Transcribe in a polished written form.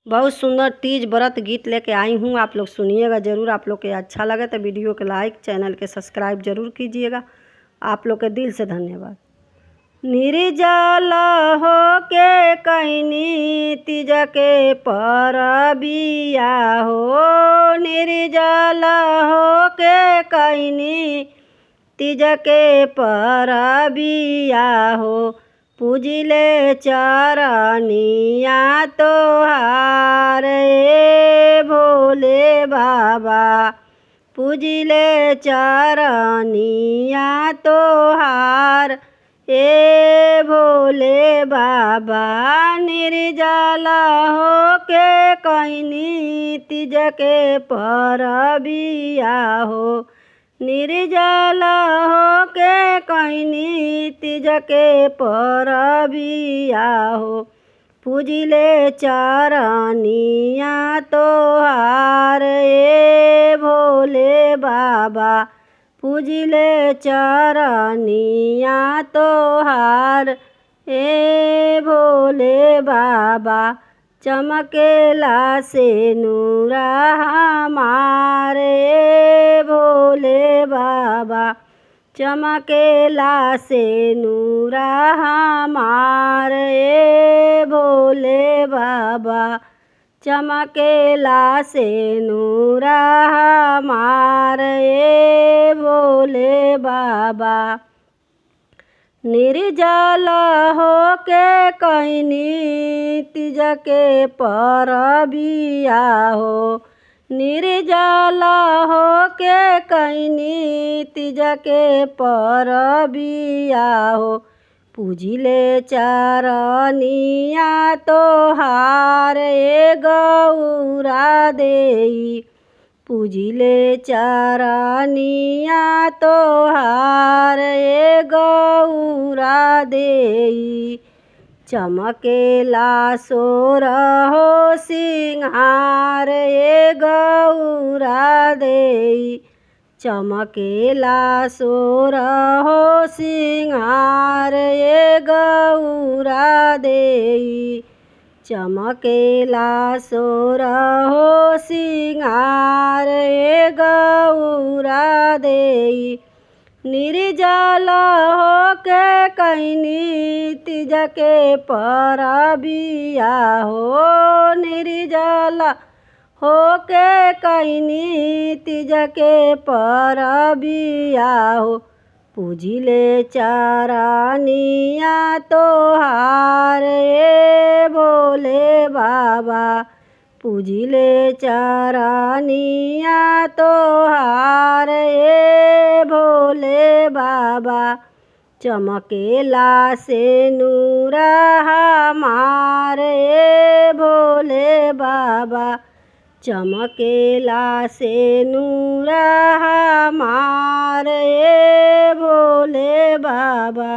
बहुत सुंदर तीज व्रत गीत लेके आई हूँ। आप लोग सुनिएगा ज़रूर। आप लोग के अच्छा लगे तो वीडियो के लाइक, चैनल के सब्सक्राइब जरूर कीजिएगा। आप लोग के दिल से धन्यवाद। निर्जल हो के कैनी तीज के परबिया हो, निर्जल हो के कैनी तीज के परबिया हो, पूजिले चरनिया तोहार ए भोले बाबा, पूजिले चरनिया तोहार ए भोले बाबा। निर्जल हो के कैनी तीज के परबिया हो, निर्जल हो के कैनी तीज के परबिया हो, पूजिले चरनिया तोहार ए भोले बाबा, पूजिले चरनिया तोहार ए भोले बाबा। चमकेला से नूरा हमारे भोले बाबा, चमकेला से नूरा हमारे भोले बाबा, चमकेला से नूरा हमारे भोले बाबा। निर्जल हो के कैनी तीज के परबिया हो, निर्जल हो के कैनी तीज के परबिया हो, पूजिले चरनिया तोहार ए गौरा देई, पूजिले चरनिया तोहार ए गौरा देई। चमकेला सोर हो सिंहार ए गौरा देई, चमकेला सोर हो सिंहार ए गौरा देई, चमकेला सोर हो सिंगार ए गौरा देई। निर्जल हो के कैनी तीज के परबिया हो, निर्जल हो के कैनी तीज के परबिया हो, पूजिले चरनिया तोहार ए भोले बाबा, पूजिले चरनिया तोहार ए भोले बाबा। चमकेला से नूरा हमारे भोले बाबा, चमकेला से नूरा हमारे भोले बाबा।